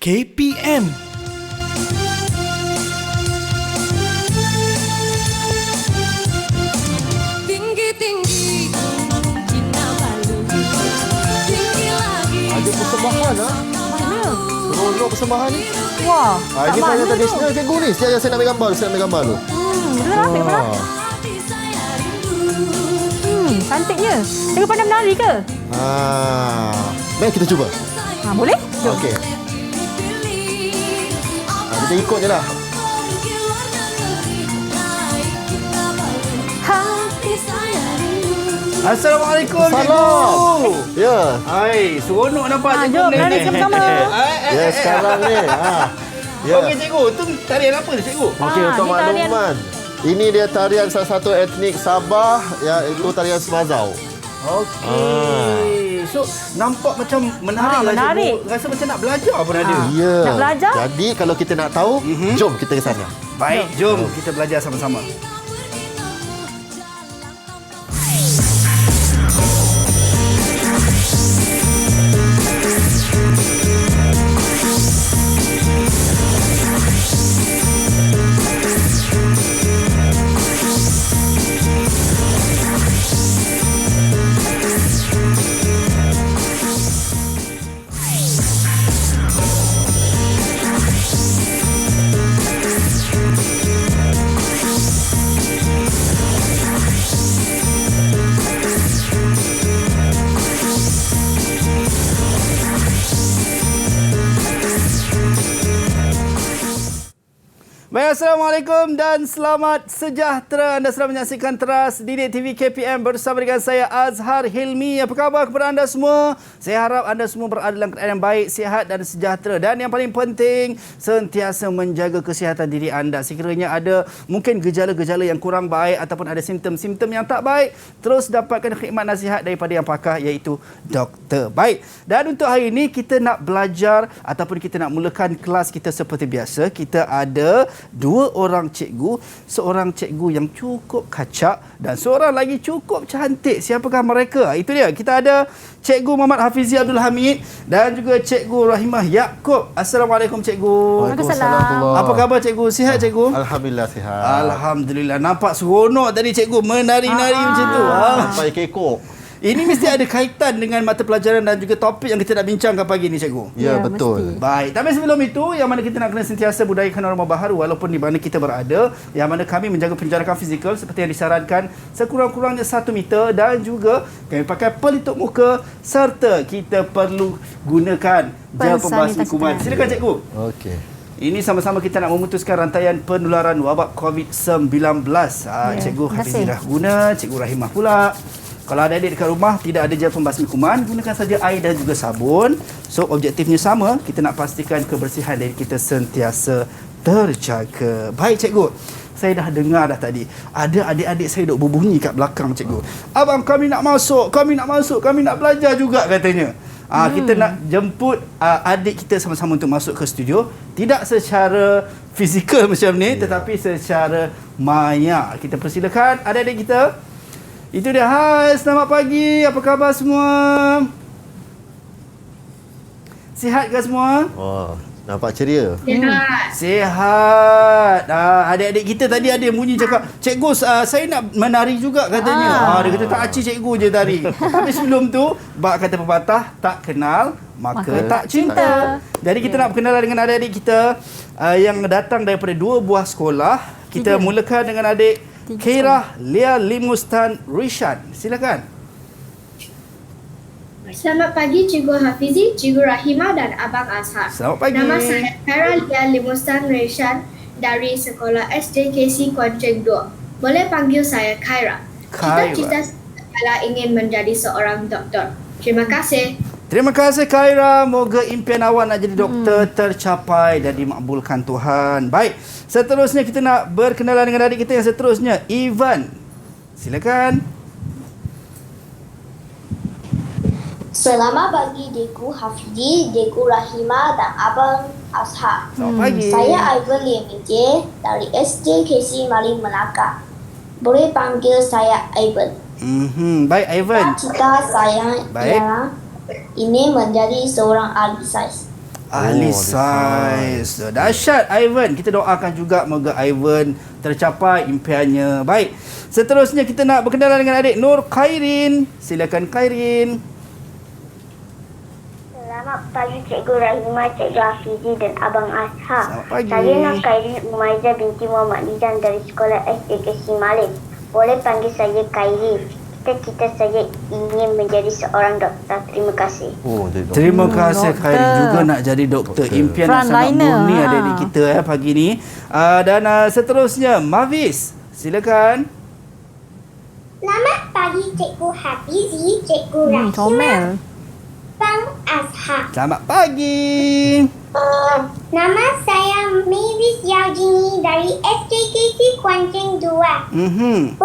KPM. Tinggi-tinggi Kinabalu, tinggi lagi. Ada persembahan Mana? Seronok persembahan ni. Wah, Ini tanya tradisional cikgu ni. Saya nak ambil gambar. Saya ambil gambar tu. betul lah, ambil mana? Hati saya rindu. Cantiknya. Cikgu pandai menari ke? Baik, kita cuba. Boleh? Jom. Okey. Kita ikut je lah. Hati Saya rindu. Assalamualaikum, Salam. cikgu. Ya. Hai, seronok nampak cikgu jom, ni. menari sama-sama. Ya, sekarang ni. Ya. Okey, cikgu. Tu tarian apa ni, cikgu? Okey, untuk ni tarian- makluman. Ini dia tarian salah satu etnik Sabah, iaitu tarian Semazau. Okey. So, nampak macam menarik lah, menarik. cikgu. Rasa macam nak belajar pun ada. Ya. Nak belajar? Jadi kalau kita nak tahu, jom kita ke sana. Baik, jom kita belajar sama-sama. Baik, Assalamualaikum dan selamat sejahtera. Anda sedang menyaksikan Teras Didik TV KPM bersama dengan saya Azhar Hilmi. Apa khabar kepada anda semua? Saya harap anda semua berada dalam keadaan yang baik, sihat dan sejahtera. Dan yang paling penting, sentiasa menjaga kesihatan diri anda. Sekiranya ada mungkin gejala-gejala yang kurang baik ataupun ada simptom-simptom yang tak baik, terus dapatkan khidmat nasihat daripada yang pakar, iaitu doktor. Baik, dan untuk hari ini kita nak belajar ataupun kita nak mulakan kelas kita seperti biasa. Kita ada dua orang cikgu, seorang cikgu yang cukup kacak dan seorang lagi cukup cantik. Siapakah mereka? Itu dia. Kita ada Cikgu Muhammad Hafizi Abdul Hamid dan juga Cikgu Rahimah Yaakob. Assalamualaikum, cikgu. Waalaikumsalam. Apa khabar, cikgu? Sihat, cikgu? Alhamdulillah sihat. Alhamdulillah. Nampak seronok tadi, cikgu. Menari-nari macam tu. Sampai kekok. Ini mesti ada kaitan dengan mata pelajaran dan juga topik yang kita nak bincangkan pagi ni, cikgu. Ya, Ya, betul. mesti. Baik, tapi sebelum itu, yang mana kita nak kena sentiasa budayakan norma baharu walaupun di mana kita berada, yang mana kami menjaga penjarakan fizikal seperti yang disarankan sekurang-kurangnya 1 meter dan juga kami pakai pelitup muka serta kita perlu gunakan gel pembasmi kuman. Silakan, cikgu. Okey. Ini sama-sama kita nak memutuskan rantaian penularan wabak COVID-19. Cikgu terima Hafizi kasih. dah guna, Cikgu Rahimah pula. Kalau ada adik dekat rumah tidak ada gel pembasmi kuman, gunakan saja air dan juga sabun. So objektifnya sama, kita nak pastikan kebersihan diri kita sentiasa terjaga. Baik, cikgu. Saya dah dengar dah tadi. Ada adik-adik saya duk berbunyi kat belakang, cikgu. Abang, kami nak masuk, kami nak belajar juga katanya. Kita nak jemput adik kita sama-sama untuk masuk ke studio. Tidak secara fizikal macam ni, tetapi secara maya. Kita persilakan adik-adik kita. Itu dia. Hai, selamat pagi. Apa khabar semua? Sihat ke semua? Wah, nampak ceria. Sihat. Adik-adik kita tadi ada yang bunyi cakap, cikgu saya nak menari juga katanya. Dia kata tak aci cikgu je tari. Tapi sebelum tu, bak kata pepatah, tak kenal maka tak cinta. Jadi kita nak berkenalan dengan adik-adik kita yang datang daripada 2 buah sekolah. Kita mulakan dengan adik Kairah Lia Limustan Rishan. Silakan. Selamat pagi Cikgu Hafizi, Cikgu Rahimah dan Abang Azhar. Selamat pagi. Nama saya Kairah Lia Limustan Reshan dari Sekolah SJKC Kuancheng 2. Boleh panggil saya Kairah. Kairah. Cita-cita saya adalah ingin menjadi seorang doktor. Terima kasih. Terima kasih, Kairah. Moga impian awak nak jadi doktor tercapai dan dimakbulkan Tuhan. Baik, seterusnya kita nak berkenalan dengan adik kita yang seterusnya, Ivan. Silakan. Selamat pagi Cikgu Hafizi, Cikgu Rahimah dan Abang Azhar. Selamat pagi. Saya Ivan Lim Ije dari SJKC Maling Melaka. Boleh panggil saya Ivan. Baik, Ivan. Cita saya Baik. ialah ingin menjadi seorang ahli sains. Ahli sains. Dahsyat Ivan. Kita doakan juga moga Ivan tercapai impiannya. Baik. Seterusnya kita nak berkenalan dengan adik Nur Khairin. Silakan Khairin. Selamat pagi Cikgu Rahimah, Cikgu Hafizi dan Abang Ashar. Selamat pagi. Saya Nakairin Umaizah binti Muhammad Nizam dari Sekolah SDKC Malim. Boleh panggil saya Khairin. Cita-cita saya ingin menjadi seorang doktor. Terima kasih. Jadi doktor. Terima kasih doktor. Khairin juga nak jadi doktor. Impian yang sangat Frontliner, murni ha. adik-adik kita pagi ni. Dan seterusnya Mavis. Silakan. Selamat pagi Cikgu Hafizi, Cikgu Rahimah, Comel. Bang Ashar. Selamat pagi. Nama saya Mavis Yaujini dari SJKC Kuantan 2.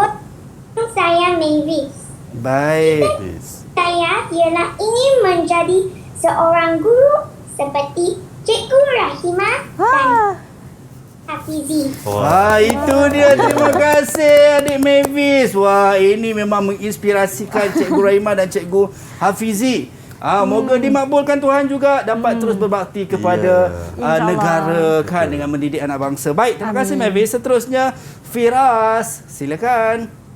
Saya Mavis. Baik. Saya ialah ingin menjadi seorang guru seperti Cikgu Rahimah dan Hafizi. Wah, itu dia. Terima kasih adik Mavis. Wah, ini memang menginspirasikan Cikgu Rahimah dan Cikgu Hafizi. Moga dimakbulkan Tuhan juga dapat terus berbakti kepada negara kan dengan mendidik anak bangsa. Baik, terima kasih Mavis. Seterusnya Firas. Silakan.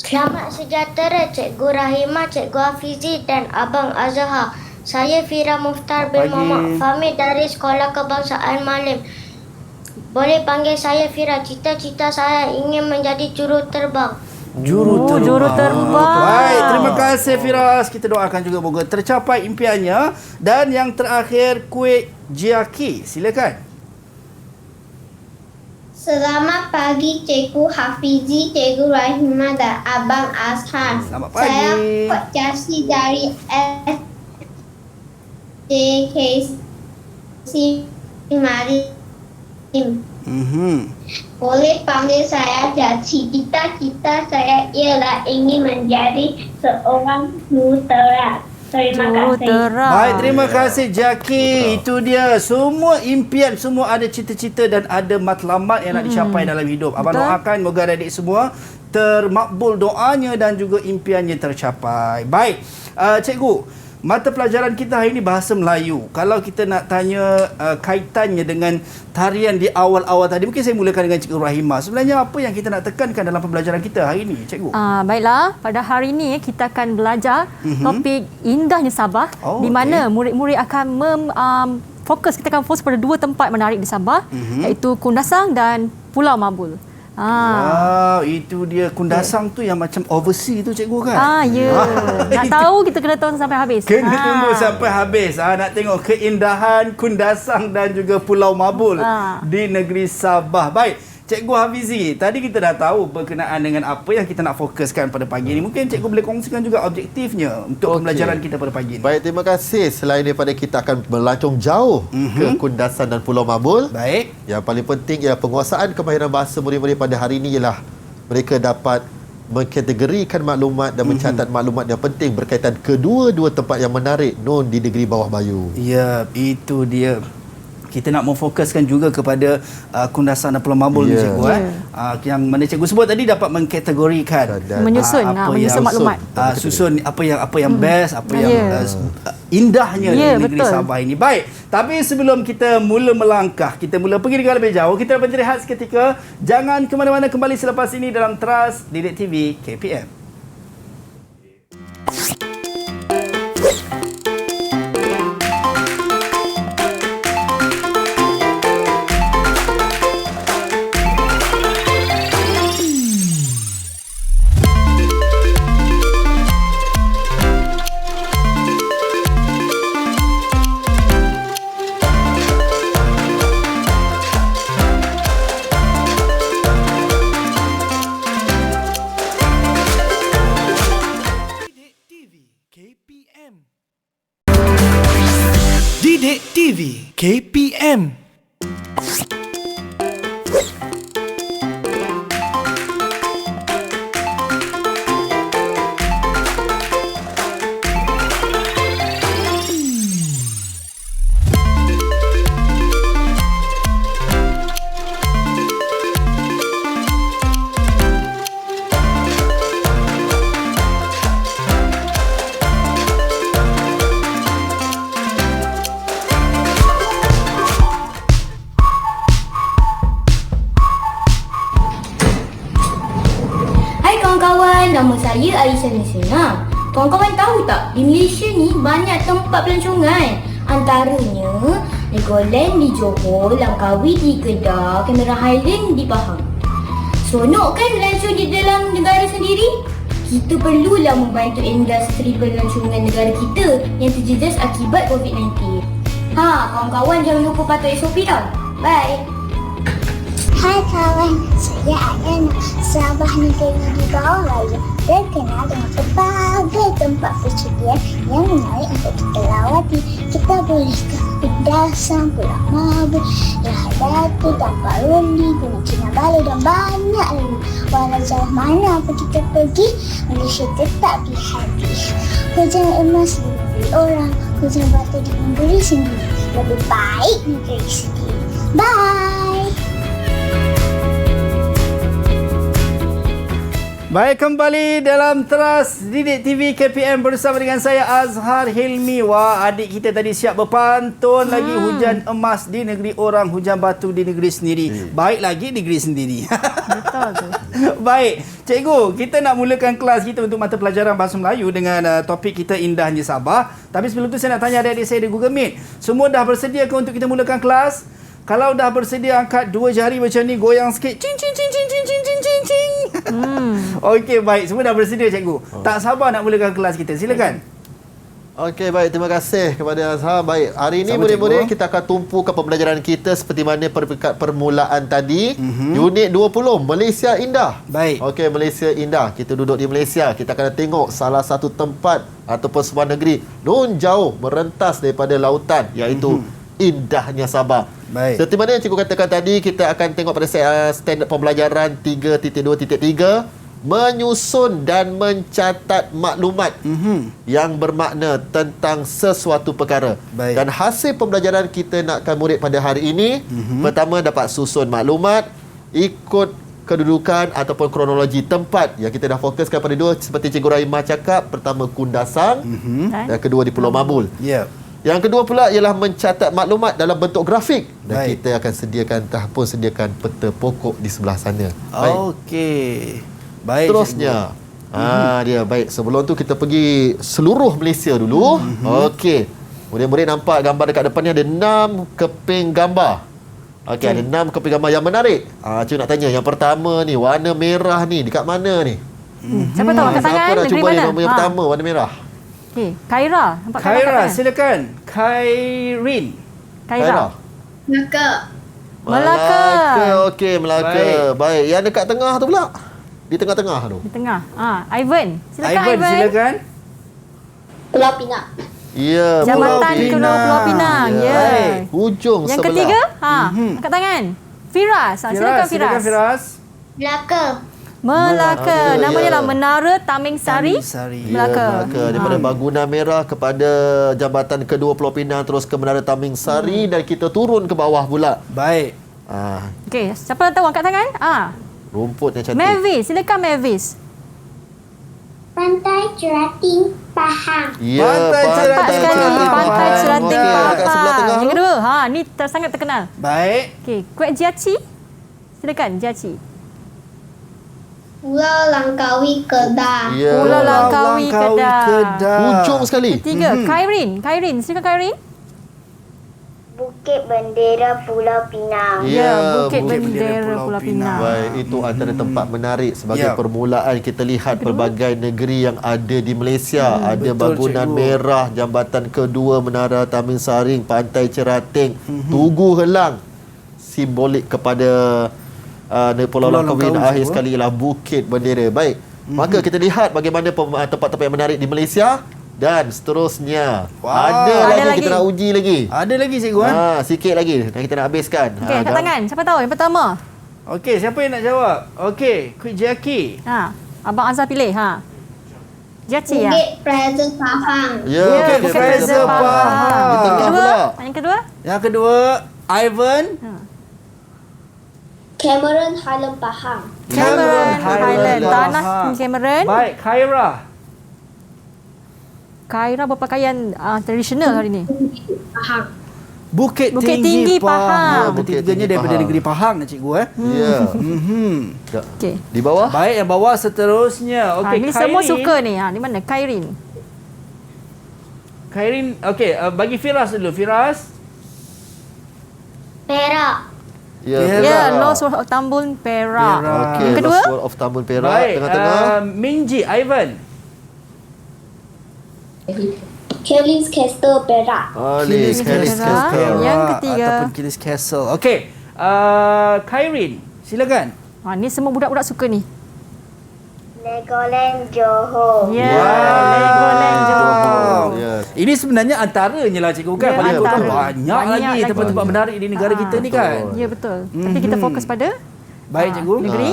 Selamat sejahtera Cikgu Rahimah, Cikgu Hafizi dan Abang Azhar. Saya Fira Mukhtar bin Pagi. Muhammad Fahmi dari Sekolah Kebangsaan Malim. Boleh panggil saya Fira. Cita-cita saya ingin menjadi juruterbang. Juruterbang. Baik, terima kasih Firas. Kita doakan juga moga tercapai impiannya. Dan yang terakhir Kuih Jiaki. Silakan. Selamat pagi Cikgu Hafizi, Cikgu Rahimah dan Abang Ashar. Selamat pagi. Saya Kok Jasi dari SJKC Malim. Boleh panggil saya Jasi. Cita-cita saya ialah ingin menjadi seorang jurutera. Terima kasih. Jurutera. Baik, terima kasih Jaki. Itu dia. Semua impian, semua ada cita-cita dan ada matlamat yang nak dicapai dalam hidup. Abang doakan moga adik semua termakbul doanya dan juga impiannya tercapai. Baik, cikgu. Mata pelajaran kita hari ini bahasa Melayu. Kalau kita nak tanya kaitannya dengan tarian di awal-awal tadi, mungkin saya mulakan dengan Cikgu Rahimah. Sebenarnya apa yang kita nak tekankan dalam pembelajaran kita hari ini, Cikgu? Baiklah, pada hari ini kita akan belajar topik indahnya Sabah, di mana murid-murid akan kita akan fokus pada dua tempat menarik di Sabah, iaitu Kundasang dan Pulau Mabul. Wow, itu dia Kundasang tu yang macam overseas tu cikgu kan? Ya. Nak tahu kita kena tonton sampai habis. Kena tunggu sampai habis. Nak tengok keindahan Kundasang dan juga Pulau Mabul di negeri Sabah. Baik, Cikgu Hafizi, tadi kita dah tahu berkenaan dengan apa yang kita nak fokuskan pada pagi ini. Mungkin cikgu boleh kongsikan juga objektifnya untuk pembelajaran kita pada pagi ini. Baik, terima kasih. Selain daripada kita akan melancong jauh ke Kundasang dan Pulau Mabul. Baik. Yang paling penting ialah penguasaan kemahiran bahasa murid-murid pada hari ini ialah mereka dapat mengkategorikan maklumat dan mencatat maklumat yang penting berkaitan kedua-dua tempat yang menarik di negeri Bawah Bayu. Ya, itu dia. Kita nak memfokuskan juga kepada Kundasang dan Pulau Mabul ni cikgu. Yang mana cikgu sebut tadi dapat mengkategorikan, menyusun maklumat. Susun apa yang best, apa yang indahnya di negeri Sabah ini. Baik, tapi sebelum kita mula melangkah, kita mula pergi dengan lebih jauh, kita beristirahat seketika. Jangan ke mana-mana, kembali selepas ini dalam Teras Didik TV KPM. Didik TV KPM. nama saya Aisyah Nisina. Kawan-kawan tahu tak, di Malaysia ni banyak tempat pelancongan. Antaranya Legoland di Johor, Langkawi di Kedah, Cameron Highland di Pahang. Seronok kan melancong di dalam negara sendiri? Kita perlulah membantu industri pelancongan negara kita yang terjejas akibat COVID-19. Kawan-kawan jangan lupa patuh SOP tau. Bye. Hai kawan, saya Ayana, Sabah negeri di bawah raya, terkenal dengan berbagai tempat percutian yang menarik untuk kita lawati. Kita boleh ke Kudasan, Pulau Mabul, Lahadati, Dampak Roli, Gunung Kinabalu dan banyak lagi. Walau jauh mana pun kita pergi, Malaysia tetap di hati. Hujan emas di negeri orang, hujan batu di negeri sendiri. Lebih baik negeri sendiri. Bye! Baik, kembali dalam Teras Didik TV KPM bersama dengan saya Azhar Hilmi. Wah, adik kita tadi siap berpantun lagi. Hujan emas di negeri orang, hujan batu di negeri sendiri. Baik lagi negeri sendiri. Betul tu. Baik, cikgu, kita nak mulakan kelas kita untuk mata pelajaran Bahasa Melayu dengan topik kita Indahnya Sabah. Tapi sebelum tu saya nak tanya adik-adik saya di Google Meet. Semua dah bersedia ke untuk kita mulakan kelas? Kalau dah bersedia, angkat dua jari macam ni, goyang sikit. Cing cing cing cing cing cing cing cing cing. Okey, baik. Semua dah bersedia, cikgu. Tak sabar nak mulakan kelas kita. Silakan. Okey, baik. Terima kasih kepada Azhar. Baik, hari ini murid-murid kita akan tumpukan pembelajaran kita seperti mana peringkat permulaan tadi. Unit 20, Malaysia Indah. Baik. Okey, Malaysia Indah. Kita duduk di Malaysia. Kita akan tengok salah satu tempat ataupun sebuah negeri nun jauh merentas daripada lautan, iaitu indahnya Sabah. Baik. Seperti mana yang cikgu katakan tadi, kita akan tengok pada standard pembelajaran 3.2.3 menyusun dan mencatat maklumat yang bermakna tentang sesuatu perkara. Baik. Dan hasil pembelajaran kita nakkan murid pada hari ini, pertama dapat susun maklumat ikut kedudukan ataupun kronologi tempat yang kita dah fokuskan pada dua, seperti Cikgu Rahimah cakap. Pertama Kundasang, dan kedua di Pulau Mabul. Ya. Yang kedua pula ialah mencatat maklumat dalam bentuk grafik, dan Baik. kita akan sediakan peta pokok di sebelah sana. Baik. Okey. Baik. Terusnya, dia baik. Sebelum tu kita pergi seluruh Malaysia dulu. Okey. Murid-murid nampak gambar dekat depan ni ada 6 keping gambar. Okey, ada 6 keping gambar yang menarik. Cikgu nak tanya, yang pertama ni warna merah ni dekat mana ni? Siapa tahu angkat tangan? Siapa nak Negeri cuba mana? yang nombor yang pertama warna merah? Okey, Khaira. Nampak Khaira, kat silakan. Khairin. Khaira. Melaka. Melaka. Okey, Melaka. Baik. Yang dekat tengah tu pula? Di tengah-tengah tu. Di tengah. Ivan. Silakan Ivan, silakan. Pulau Pinang. Ya, Jambatan Pulau Pinang. Ya. Baik. Hujung Yang sebelah. ketiga, angkat tangan. Firas. Silakan Silakan Firas. Firas. Melaka. Melaka. Namanya ya. lah Menara Taming Sari. Melaka. Daripada Bangunan Merah kepada Jambatan Kedua Pulau Pinang, terus ke Menara Taming Sari, dan kita turun ke bawah pula. Baik. Okey, siapa tahu angkat tangan? Rumput yang cantik. Mavis. Silakan Mavis. Pantai Cerating, Pahang. Ya, Pantai Cerating Sekali. Pahang. Pantai Cerating Okey, Pahang. dekat sebelah tengah Yang tu. kedua, ni sangat terkenal. Baik. Okey, Kuek Jiaci. Silakan Jiaci. Pulau Langkawi, Kedah. Ya. Pulau Langkawi, Kedah. Hujung sekali. Ketiga, Khairin. Silakan Khairin. Bukit Bendera Pulau Pinang. Ya, Bukit Bukit Bendera Bendera Pulau Pulau Pinang. Baik, itu antara tempat menarik sebagai Ya. permulaan kita lihat pelbagai negeri yang ada di Malaysia. Ada betul, Bangunan cikgu. Merah, Jambatan Kedua, Menara Taming Saring, Pantai Cerating, Tugu Helang, simbolik kepada Pulau Langkawi. Langkawi, Akhir cikgu. sekali ialah Bukit Bendera. Baik, maka kita lihat bagaimana tempat-tempat yang menarik di Malaysia. Dan seterusnya, ada lagi kita nak uji lagi. Ada lagi cikgu Sikit lagi dan kita nak habiskan. Okey, angkat tangan. Siapa tahu yang pertama? Okey, siapa yang nak jawab? Okey, Kuih Jackie. Abang Azhar pilih. Jiaci ya. Bukit Fraser, Pahang. Ya, Bukit Bukit Fraser Fraser Pahang. Di tengah Kedua? pula. Yang kedua? Yang kedua, Ivan. Cameron Highland, Pahang. Cameron Highland. Tanah Pahang. Cameron. Baik, Khaira. Khaira berpakaian tradisional hari ni. Pahang. Bukit Bukit Tinggi Tinggi Pahang. Pahang. Bukit Tingginya Tinggi daripada Pahang. negeri Pahang cikgu Ya. Okey. Di bawah? Baik, yang bawah seterusnya. Okey, Ni semua suka ni. Di mana? Kairin. Kairin, okey, bagi Firas dulu. Firas. Perak. Ya, Perak. Ya, Lost World of Tambun Perak. Perak. Okey, Yang kedua? Lost World of Tambun Perak. Baik, Tengah-tengah. Minji, Ivan. Kelly's Castle Perak. Alice, Kelly's Perak. Castle. Yang ketiga. Ataupun Kelly's Castle. Okey, Kairin, silakan. Ni semua budak-budak suka ni. Legoland Johor. Ya, Wow. Legoland Johor. Yes. Ini sebenarnya antaranya lah cikgu kan. Ya, Pada kan antara. banyak lagi Banyak tempat-tempat lagi. menarik di negara kita ni kan. Ya, betul. Tapi kita fokus pada Baik cikgu. negeri.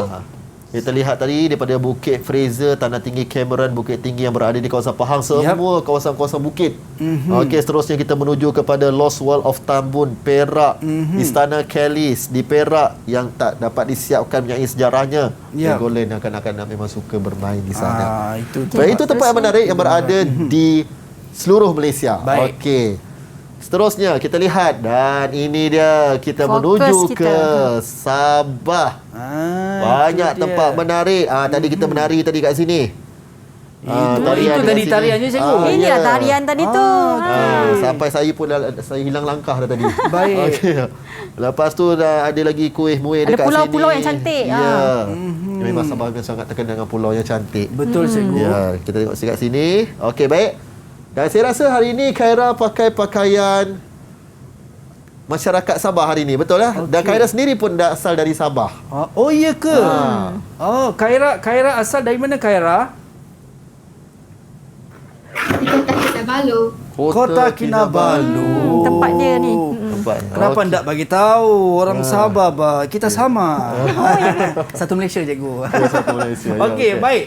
Kita lihat tadi daripada Bukit Fraser, Tanah Tinggi Cameron, Bukit Tinggi yang berada di kawasan Pahang, semua kawasan-kawasan bukit. Okey, seterusnya kita menuju kepada Lost World of Tambun Perak, Istana Kelly's di Perak yang tak dapat disiapkan menyai sejarahnya. Legoland akan memang suka bermain di sana. Itu Baik, itu tempat yang menarik yang berada di seluruh Malaysia. Baik. Okey. Seterusnya kita lihat, dan ini dia kita Fokus menuju kita. ke Sabah. Banyak itu dia. tempat menarik. Tadi kita menari tadi kat sini. Itu tadi tariannya cikgu. Ini lah tarian tadi tu. Sampai saya pun saya hilang langkah dah tadi. Baik. Okey. Lepas tu dah ada lagi kuih muih Ada dekat sini. pulau-pulau yang cantik. Ya. Memang Sabah sangat terkenal dengan pulau yang cantik. Betul cikgu. Ya, kita tengok dekat sini. Okey, baik. Dan saya rasa hari ini Khaira pakai pakaian masyarakat Sabah hari ini, betul lah? Dan Khaira sendiri pun dah asal dari Sabah. Oh iya ke? Oh, Khaira asal dari mana Khaira? Kota Kinabalu. Kota Kinabalu. Tempat dia ni. Tempat. Kenapa tak bagi tahu orang Sabah bah? Kita sama. Satu Malaysia cikgu. Satu Malaysia. Okey, baik.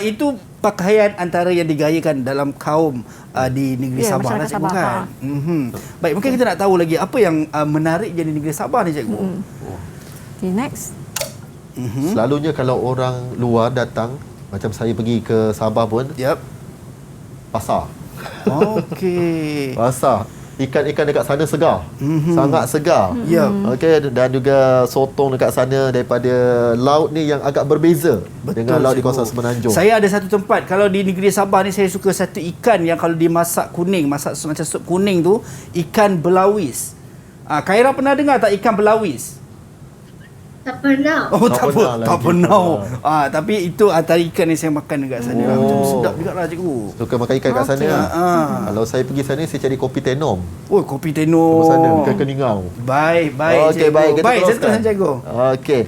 Itu pakaian antara yang digayakan dalam kaum di negeri Ya, Sabah lah masyarakat cikgu Sabah, kan. Baik, mungkin kita nak tahu lagi apa yang menarik di negeri Sabah ni cikgu. Okay, next. Selalunya kalau orang luar datang, macam saya pergi ke Sabah pun, Yep. pasar. Okey. Pasar. Ikan-ikan dekat sana segar. Sangat segar. Ya. Okey, dan juga sotong dekat sana daripada laut ni yang agak berbeza dengan laut di kawasan Semenanjung. Saya ada satu tempat, kalau di negeri Sabah ni saya suka satu ikan yang kalau dimasak kuning, masak macam sup kuning tu, ikan belawis. Khaira pernah dengar tak ikan belawis? Tak pernah. Oh, Tak tak pernah apa, tak lagi. pernah. Tapi itu antara ikan yang saya makan dekat sana. Macam sedap juga lah cikgu. Suka makan ikan kat sana. Kalau saya pergi sana, saya cari kopi tenom. Oh, kopi teno. Di sana, ke Keningau. Baik, Okey, cikgu. baik. Kita Baik, teruskan. teruskan cikgu. Okey.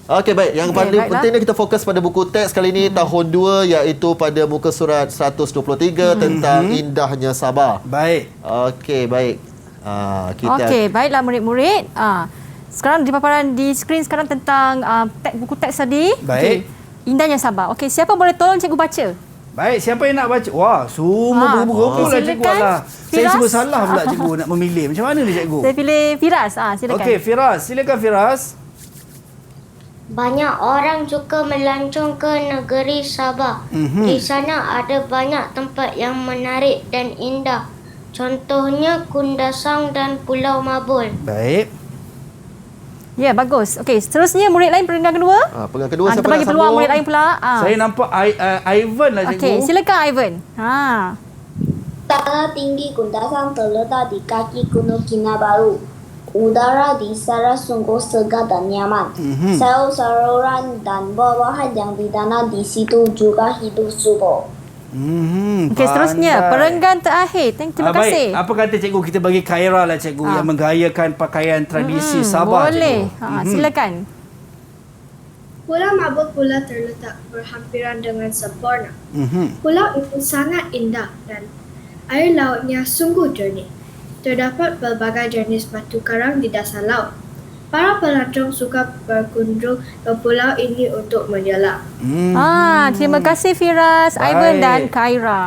Okey, baik. Yang paling baiklah. penting ni kita fokus pada buku teks kali ini tahun 2, iaitu pada muka surat 123 tentang indahnya Sabah. Baik. Okey, baik. Kita Okey, baiklah murid-murid. Sekarang di paparan di skrin sekarang tentang buku teks tadi. Baik. Okey. Indahnya Sabah. Okey, siapa boleh tolong cikgu baca? Baik, siapa yang nak baca? Wah, semua buku-buku lah cikgu silakan. lah. Saya Firas. semua salah pula cikgu nak memilih. Macam mana ni cikgu? Saya pilih Firas. Silakan. Okey, Firas. Silakan Firas. Banyak orang suka melancong ke negeri Sabah. Di sana ada banyak tempat yang menarik dan indah. Contohnya Kundasang dan Pulau Mabul. Baik. Ya, bagus. Okey, seterusnya murid lain peringkat kedua. peringkat kedua siapa Kita nak bagi peluang sambung? murid lain pula. Saya nampak Ivan lah cikgu. Okey, silakan Ivan. Tanah tinggi Kundasang terletak di kaki Gunung Kinabalu. Udara di sana sungguh segar dan nyaman. Sayur-sayuran dan buah-buahan yang ditanam di situ juga hidup subur. Okey, seterusnya perenggan terakhir. Terima kasih. Baik, apa kata cikgu kita bagi Khaira lah cikgu yang menggayakan pakaian tradisi Sabah Boleh. cikgu. Silakan. Pulau Mabul pula terletak berhampiran dengan sempurna. Pulau itu sangat indah dan air lautnya sungguh jernih. Terdapat pelbagai jenis batu karang di dasar laut. Para pelancong suka berkunjung ke pulau ini untuk menyelam. Terima kasih Firas, Ivan Baik. dan Khaira.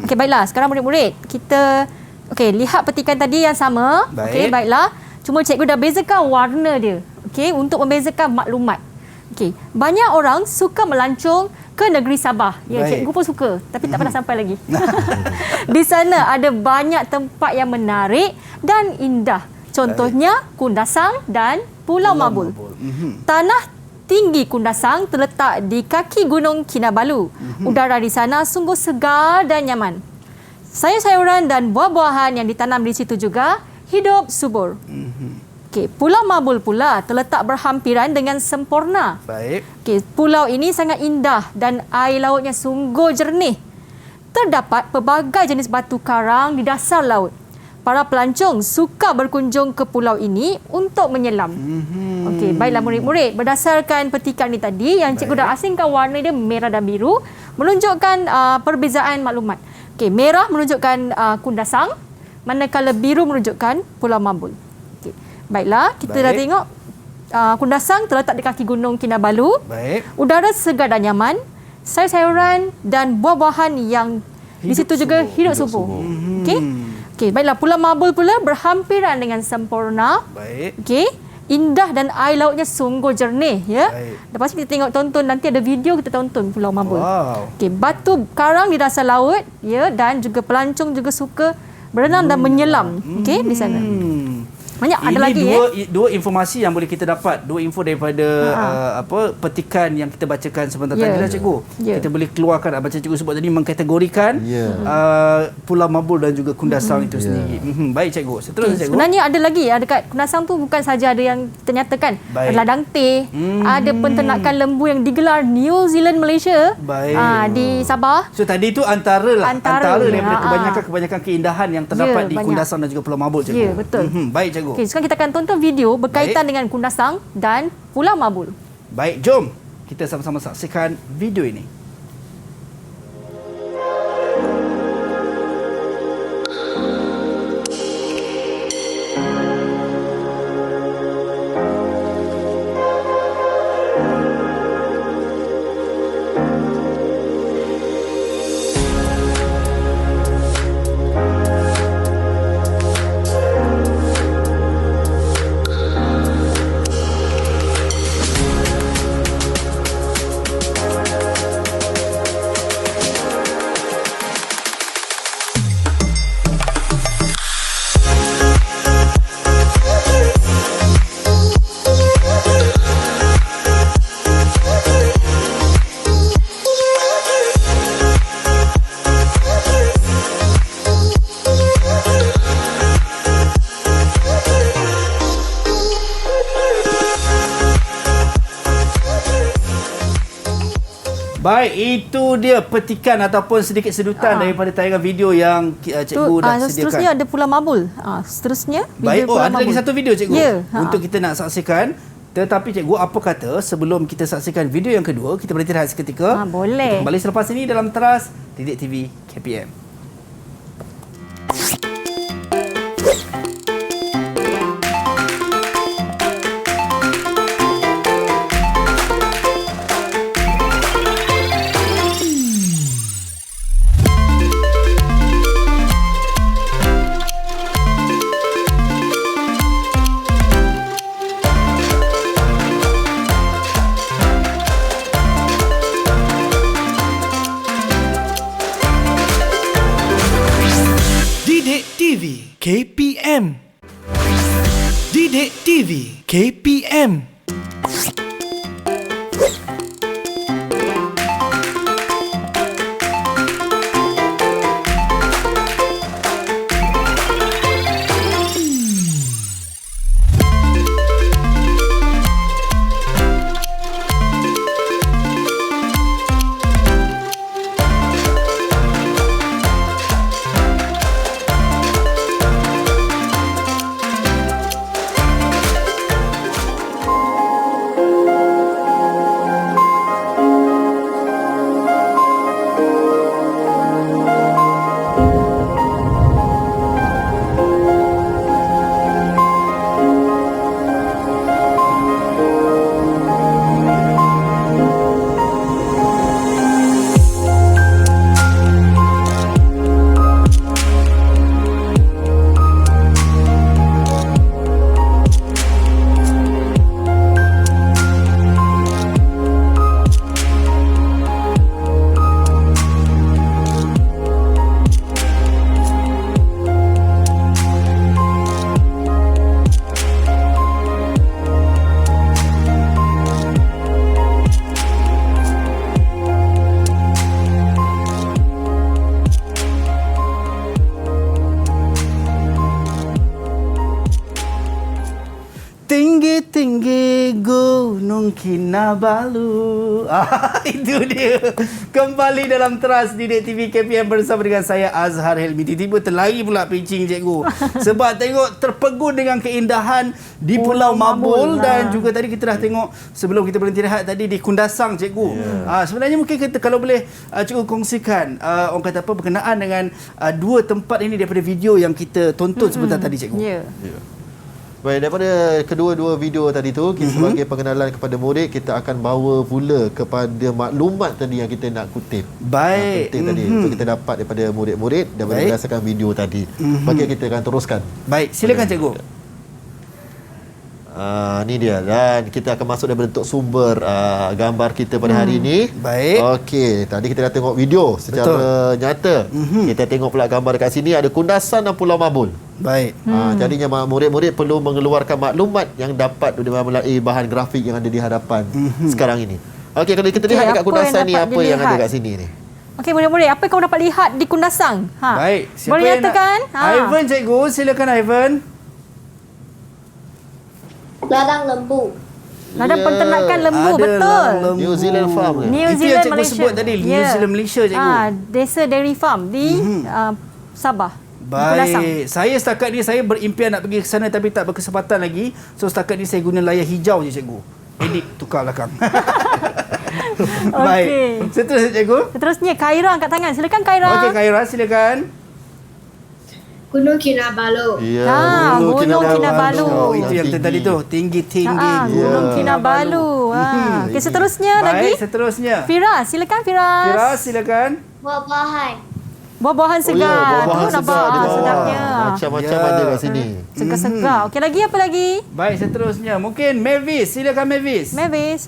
Okey, baiklah. Sekarang murid-murid, kita lihat petikan tadi yang sama. Baik. Okey, baiklah. Cuma cikgu dah bezakan warna dia. Okey, untuk membezakan maklumat. Okey, banyak orang suka melancong ke negeri Sabah. Ya, Baik. cikgu pun suka tapi tak pernah sampai lagi. Di sana ada banyak tempat yang menarik dan indah. Contohnya Kundasang dan Pulau Mabul. Tanah tinggi Kundasang terletak di kaki Gunung Kinabalu. Udara di sana sungguh segar dan nyaman. Sayur-sayuran dan buah-buahan yang ditanam di situ juga hidup subur. Okey, Pulau Mabul pula terletak berhampiran dengan sempurna. Baik. Okey, pulau ini sangat indah dan air lautnya sungguh jernih. Terdapat pelbagai jenis batu karang di dasar laut. Para pelancong suka berkunjung ke pulau ini untuk menyelam. Okey, baiklah murid-murid. Berdasarkan petikan ni tadi, yang cikgu dah asingkan warna dia merah dan biru, menunjukkan perbezaan maklumat. Okey, merah menunjukkan Kundasang, manakala biru menunjukkan Pulau Mabul. Okey, baiklah, kita dah tengok Kundasang terletak di kaki Gunung Kinabalu. Baik. Udara segar dan nyaman, sayur-sayuran dan buah-buahan yang di situ juga hidup subur. Okey. Okey, baiklah, Pulau Mabul pula berhampiran dengan sempurna. Baik. Okey, indah dan air lautnya sungguh jernih, ya. Baik. Lepas ni kita tengok tonton, nanti ada video kita tonton Pulau Mabul. Wow. Okey, batu karang di dasar laut, ya, dan juga pelancong juga suka berenang dan menyelam, okey, di sana. Banyak ada lagi dua informasi yang boleh kita dapat, dua info daripada petikan yang kita bacakan sebentar tadi lah cikgu. Kita boleh keluarkan macam cikgu sebut tadi, mengkategorikan Pulau Mabul dan juga Kundasang itu sendiri. Baik cikgu. Seterusnya cikgu. Sebenarnya ada lagi, dekat Kundasang tu bukan saja ada yang ternyatakan, ada ladang teh, ada penternakan lembu yang digelar New Zealand Malaysia. Di Sabah. So tadi tu antara daripada kebanyakan keindahan yang terdapat di Kundasang dan juga Pulau Mabul cikgu. Ya, betul. Baik cikgu. Okey, sekarang kita akan tonton video berkaitan dengan Kundasang dan Pulau Mabul. Baik, jom kita sama-sama saksikan video ini. Baik, itu dia petikan ataupun sedikit sedutan daripada tayangan video yang cikgu dah sediakan. Seterusnya ada Pulau Mabul. Seterusnya baik, Pulau ada Mabul. lagi satu video cikgu untuk kita nak saksikan. Tetapi cikgu, apa kata sebelum kita saksikan video yang kedua, kita berhenti rehat seketika. Boleh. Kita kembali selepas ini dalam Teras Didik TV KPM. Didik TV KPM. Didik TV KPM. Kinabalu. Itu dia. Kembali dalam Teras Didik TV KPM bersama dengan saya Azhar Helmi. Tiba-tiba terlari pula pincing cikgu. Sebab tengok terpegun dengan keindahan di Pulau Mabul. Dan juga tadi kita dah tengok sebelum kita berhenti rehat tadi di Kundasang cikgu. Sebenarnya mungkin kita kalau boleh cikgu kongsikan orang kata apa berkenaan dengan dua tempat ini daripada video yang kita tonton sebentar tadi cikgu. Baik, daripada kedua-dua video tadi tu, kita sebagai pengenalan kepada murid, kita akan bawa pula kepada maklumat tadi yang kita nak kutip. Baik. Penting tadi untuk kita dapat daripada murid-murid dan berdasarkan video tadi. Bagi kita akan teruskan. Baik, silakan cikgu. Ni dia, dan kita akan masuk dalam bentuk sumber gambar kita pada hari ini. Baik. Okey, tadi kita dah tengok video secara nyata. Kita tengok pula gambar dekat sini ada Kundasan dan Pulau Mabul. Baik. Jadinya murid-murid perlu mengeluarkan maklumat yang dapat melalui bahan grafik yang ada di hadapan sekarang ini. Okey, kalau kita lihat dekat Kundasan ni, apa yang ada kat sini ni? Okey, murid-murid, apa yang kamu dapat lihat di Kundasang? Baik. Boleh nyatakan? Ivan cikgu, silakan Ivan. Ladang lembu. Ladang penternakan lembu, betul. Lembu. New Zealand Farm ke? New Itu yang Zealand, cikgu Malaysia. sebut tadi, New Zealand Malaysia cikgu. Desa Dairy Farm di Sabah. Baik. Saya setakat ni saya berimpian nak pergi ke sana tapi tak berkesempatan lagi. So setakat ni saya guna layar hijau je cikgu. Edit tukar belakang. Baik. Seterusnya cikgu. Seterusnya Khaira angkat tangan. Silakan Khaira. Okey Khaira, silakan. Gunung Kinabalu. Ya, Gunung Kinabalu. Oh, itu yang tadi tu, tinggi-tinggi. Gunung Kinabalu. Okey, seterusnya lagi. Baik, seterusnya. Firas, silakan Firas. Firas, silakan. Buah-buahan. Buah-buahan segar. buah-buahan Tu nampak segar di bawah. sedapnya. Macam-macam ada kat sini. Segar-segar. Okey, lagi apa lagi? Baik, seterusnya. Mungkin Mavis, silakan Mavis. Mavis.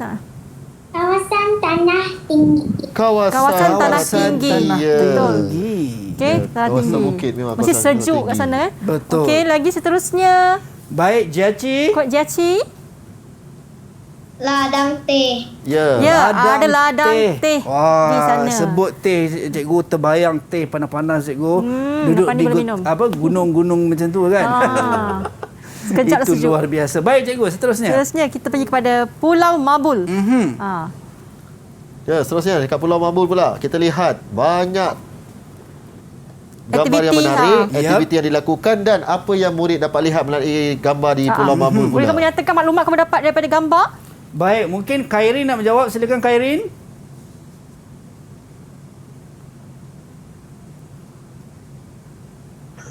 Kawasan tanah tinggi. Kawasan tanah tinggi. Betul. Okey, tanah Kawasan tinggi. bukit memang Masih kawasan sejuk kat tinggi. sana. Betul. Okey, lagi seterusnya. Baik, Jiaci. Kod Jiaci. Ladang teh. Ya. Ya, ada ladang teh Wah, di sana. sebut teh cikgu terbayang teh panas-panas cikgu. Duduk lepas ni di boleh minum. gunung-gunung macam tu kan. Sekejap Itu sejuk. luar biasa. Baik cikgu, seterusnya. Seterusnya kita pergi kepada Pulau Mabul. Ya, seterusnya dekat Pulau Mabul pula kita lihat banyak gambar yang Aktiviti, menarik, Yap. aktiviti yang dilakukan dan apa yang murid dapat lihat melalui gambar di Pulau Mabul Boleh pula. kamu nyatakan maklumat kamu dapat daripada gambar? Baik, mungkin Khairin nak menjawab. Silakan Khairin.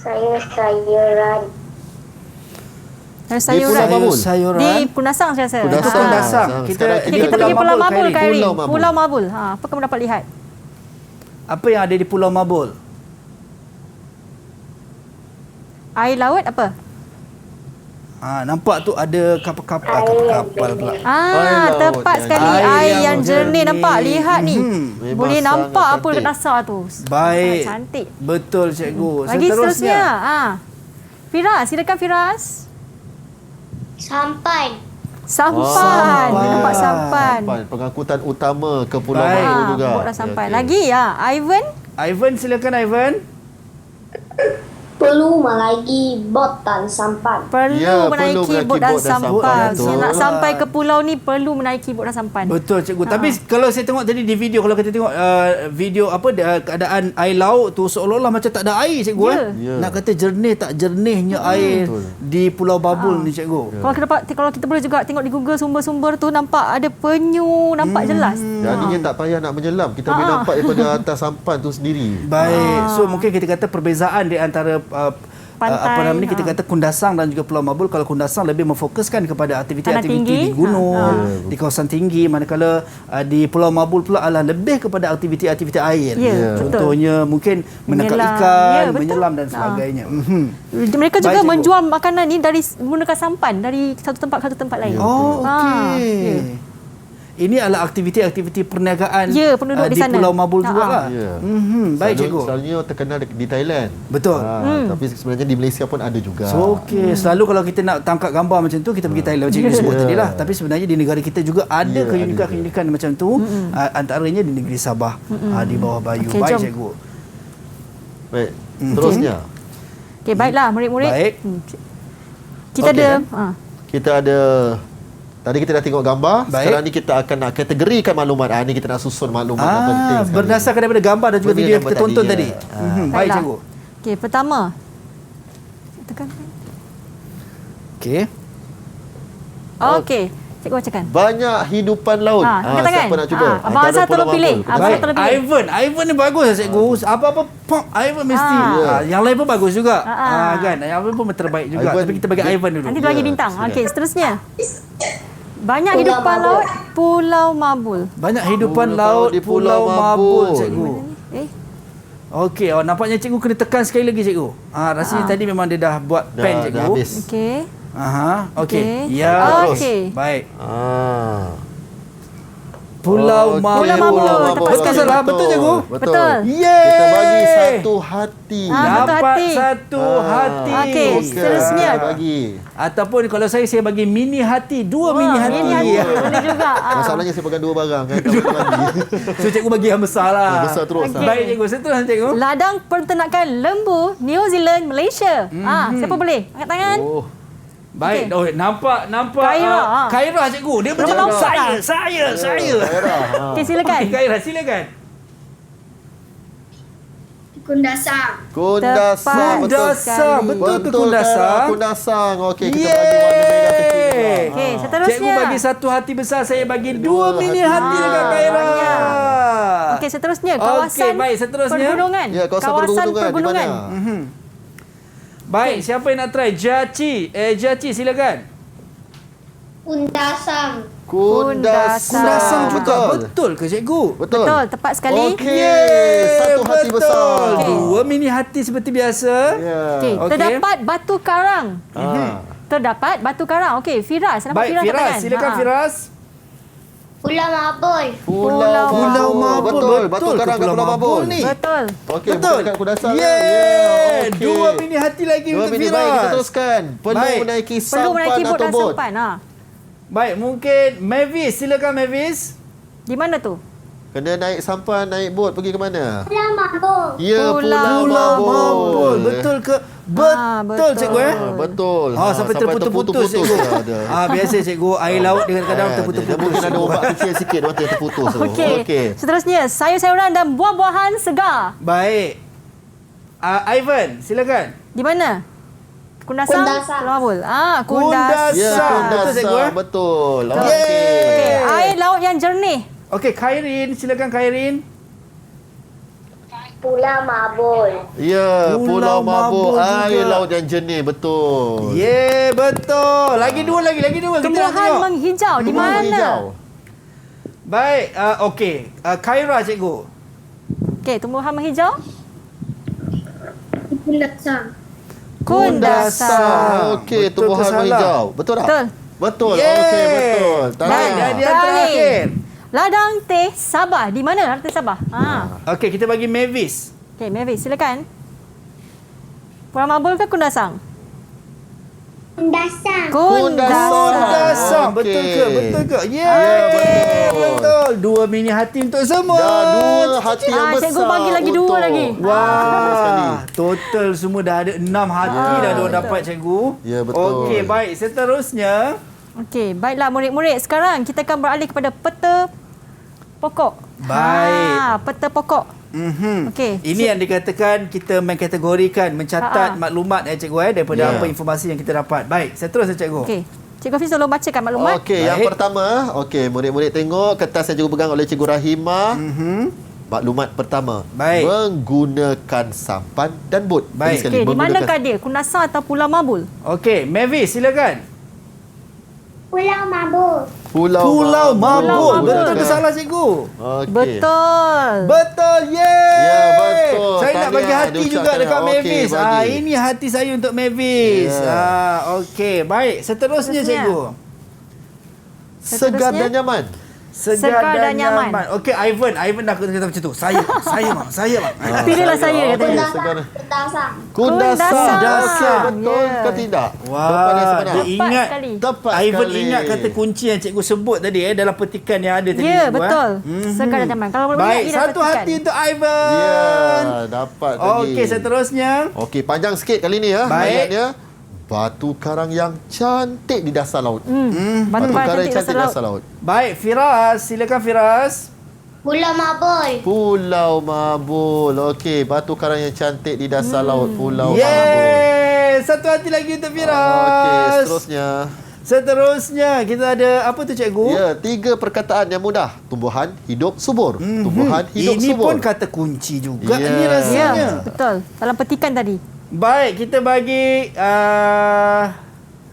Sayur-sayuran. Sayuran. Pulau Mabul. Sayuran. Di Kundasang saya rasa. Itu Kundasang. Kita Kita pergi Pulau Mabul, Khairin. Pulau Mabul. Pulau Mabul. Apa kamu dapat lihat? Apa yang ada di Pulau Mabul? Air laut apa? Nampak tu ada kapal pula. laut. Tepat Yang sekali. jernih. Air yang jernih nampak. Lihat ni. Memang Boleh sangat nampak apa cantik. dekat dasar tu. Baik. Sangat cantik. Betul cikgu. Lagi seterusnya. Firas, silakan Firas. Sampan. Sampan. Nampak sampan. Pengangkutan utama ke Pulau Baik. Mabul juga. Bot dah sampan. Ya, okey. Lagi Ivan. Ivan, silakan Ivan. Perlu menaiki bot dan sampan. Perlu Ya, perlu menaiki menaiki bot dan bot dan sampan. sampan. Saya nak Betul. sampai ke pulau ni perlu menaiki bot dan sampan. Betul cikgu. Tapi kalau saya tengok tadi di video, kalau kita tengok video keadaan air laut tu seolah-olah macam tak ada air cikgu. Ya. Nak kata jernih tak jernihnya air di Pulau Mabul ni cikgu. Kalau kita boleh juga tengok di Google sumber-sumber tu nampak ada penyu, nampak jelas. Jadinya tak payah nak menyelam. Kita boleh nampak daripada atas sampan tu sendiri. Baik. So mungkin kita kata perbezaan di antara Pantai, kita kata Kundasang dan juga Pulau Mabul. Kalau Kundasang lebih memfokuskan kepada Tanah aktiviti-aktiviti tinggi. di gunung, di kawasan tinggi, manakala di Pulau Mabul pula adalah lebih kepada aktiviti-aktiviti air. Ya, betul. Contohnya mungkin menangkap Menyelam. ikan, Ya, betul. menyelam dan sebagainya. Mereka juga Baik, cikgu. menjual makanan ni dari menggunakan sampan dari satu tempat ke satu tempat lain. Oh, okey. ya. Ini adalah aktiviti-aktiviti perniagaan Ya, penduduk di sana. Pulau Mabul jugalah. Ya. Baik cikgu. Selalunya terkenal di Thailand. Betul. Tapi sebenarnya di Malaysia pun ada juga. So okey, selalu kalau kita nak tangkap gambar macam tu kita pergi Thailand macam you sebut tadi lah. Tapi sebenarnya di negara kita juga ada keunikan-keunikan macam tu. Antaranya di negeri Sabah, di bawah Bayu. Okey, Baik jom. cikgu. Baik. Terusnya. Okey, baiklah murid-murid. Baik. Kita Okey, ada Kita ada Tadi kita dah tengok gambar. Baik. Sekarang ni kita akan nak kategorikan maklumat. Ni kita nak susun maklumat yang penting sekali. Berdasarkan daripada gambar dan juga Benda video yang gambar kita tonton tadi, tadi. ya. Baik, Baiklah. cikgu. Okey, pertama. Tekan. Okey. Okey. Cikgu bacakan. Banyak hidupan laut. Angkat tangan. Siapa nak cuba? Abang Azhar tolong pilih. Abang Baik, Azhar tolong pilih. Ivan ni bagus lah cikgu. Apa-apa pop Ivan mesti. Yang lain pun bagus juga. Kan? Yang lain pun terbaik juga. Ivan, Tapi kita bagi Ivan dulu. Nanti dia bagi bintang. Okey, seterusnya. Banyak hidupan laut Pulau Mabul. Banyak hidupan laut di di Pulau Mabul, cikgu. Okey, nampaknya cikgu kena tekan sekali lagi cikgu. Rasanya tadi memang dia dah buat pen cikgu. Dah habis. Okey. Okey. Okey. Ya. Okey. Baik. Pulau Pulau Mabul. Betul salah, betul cikgu. Betul. Yeay. Kita bagi satu hati. Satu Dapat hati. satu hati. Okey, seterusnya. Kita bagi. Ataupun kalau saya bagi mini hati, dua mini hati. Mini hati. Boleh juga. Masalahnya saya pegang dua barang kan. Tak boleh bagi. So cikgu bagi yang besar lah. Yang besar terus. Okey. Baik cikgu, seterusnya cikgu. Ladang peternakan lembu New Zealand, Malaysia. Siapa boleh? Angkat tangan. Oh. Baik. Okey. Nampak Kaira, Kaira cikgu. Dia macam lompat saya. Okey, silakan. Okey, Kaira silakan. Kundasang. Kundasang. Tepat. Betul. Kundasang. Betul tu Betul, kundasang. Kaira, Kundasang. Okey, kita bagi warna merah kecil juga. Okey, seterusnya. Cikgu bagi satu hati besar, saya bagi dua mini hati. hati dekat Kaira. Okey, seterusnya Okey, kawasan baik, seterusnya. pergunungan. Ya, kawasan pergunungan. Di mana? Baik, siapa yang nak try? Jaci silakan. Kundasang. Kundasang juga. Betul. Betul ke cikgu? Betul. Betul, tepat sekali. Okey. Satu hati betul. besar. Dua mini hati seperti biasa. Ya. Okey, Okey. terdapat batu karang. Terdapat batu karang. Okey, Firas. Nampak Baik, Firas angkat Firas. tangan. Silakan Firas. Pulau Mabul. Pulau Mabul. Betul. Batu ke karang kat Pulau Mabul ni? Betul. Okey, Betul. bukan dekat Kundasang. Yeay. Okey. Dua mini hati lagi Dua untuk minit. Firas. Baik, kita teruskan. Perlu Baik. menaiki Perlu menaiki sampan bot atau dan bot. sampan. Baik, mungkin Mavis. Silakan Mavis. Di mana tu? Kena naik sampan, naik bot. Pergi ke mana? Pulau Mabul. Ya, Pulau Pulau Mabul. Mabul. Betul ke? Betul, betul. cikgu Betul. Sampai terputus-putus cikgu. Biasa cikgu, air laut dia kadang-kadang Dia terputus-putus. mungkin ada obat kecil sikit waktu yang terputus tu. Okey. Seterusnya, sayur-sayuran dan buah-buahan segar. Baik. Ivan, silakan. Di mana? Kundasang. Kundasang. Pulau Mabul. Ya, Kundasang. Betul, cikgu, Kundasang. Betul. Okey, air laut yang jernih. Okey, Khairin, silakan Khairin. Pulau Mabul. Ya, Pulau Pulau Mabul. Mabul Air juga. laut yang jernih. Betul. Betul. Lagi dua. Kita nak Tumbuhan tengok. menghijau. Di Tumbuhan mana? menghijau. Baik, okey. Khaira cikgu. Okey, tumbuhan menghijau. Kundasang. Kundasang. Okey, Betul ke tumbuhan salah? menghijau. Betul tak? Betul. Betul. Yeay. Okey, betul. Dan Tahniah. dia terakhir. Ladang teh Sabah. Di mana ladang teh Sabah? Okey, kita bagi Mavis. Okey, Mavis, silakan. Pulau Mabul ke Kundasang? Kundasang. Kundasang. Okey. Betul ke? Betul ke? Betul. Dua mini hati untuk semua. Dah dua hati yang besar. Cikgu bagi lagi dua untuk- lagi. Wah, total semua dah ada 6 hati dah diorang dapat cikgu. Ya, betul. Okey, baik. Seterusnya, Okey, baiklah murid-murid. Sekarang kita akan beralih kepada peta pokok. Baik. Peta pokok. Okey. ini yang dikatakan kita mengkategorikan, mencatat maklumat cikgu daripada Ya. apa informasi yang kita dapat. Baik, seterusnya cikgu. Okey. Cikgu Hafiz tolong bacakan maklumat. Okey, yang Baik. pertama, murid-murid tengok kertas yang cikgu pegang oleh Cikgu Rahimah. Maklumat pertama. Baik. Menggunakan sampan dan bot. Baik. Sekali, Okey, di menggunakan- manakah dia? Kundasang atau Pulau Mabul? Okey, Mavis silakan. Pulau Mabul. Pulau Mabul. Mabul. Betul ke salah cikgu? Okey. Betul. Betul. Yeay. Ya, betul. Saya nak bagi Tahniah, hati dia juga ucapkan. dekat Okey, Mavis. bagi. Ini hati saya untuk Mavis. Ya. Okey, baik. Seterusnya Seterusnya. cikgu. Segar dan nyaman. Segar dan nyaman. Okey, Ivan dah kata macam tu. Saya bang. Pilihlah saya katanya. Segar. Kundasang. Kundasang. Kundasang. Okey, betul Ya. ke tidak? Wah, Jawapan yang sebenar. dia Tepat ingat. sekali. Tepat Ivan sekali. ingat kata kunci yang cikgu sebut tadi dalam petikan yang ada tadi. Ya, cikgu, betul. Segar dan nyaman. Kalau boleh Baik, ingat, satu hati untuk Ivan. Ya, dapat tadi. Okey, seterusnya. Okey, panjang sikit kali ni ya. Baik. Ayatnya Batu karang yang cantik di dasar laut. Batu karang cantik yang cantik di dasar laut. Baik, Firas. Silakan Firas. Pulau Mabul. Pulau Mabul. Okey, batu karang yang cantik di dasar laut. Pulau Mabul. Yeay! Satu hati lagi untuk Firas. Okey, Seterusnya kita ada apa tu cikgu? Ya, 3 perkataan yang mudah. Tumbuhan hidup subur. Tumbuhan hidup Ini subur. pun kata kunci juga Ya. ni rasanya. Ya, betul. Dalam petikan tadi. Baik, kita bagi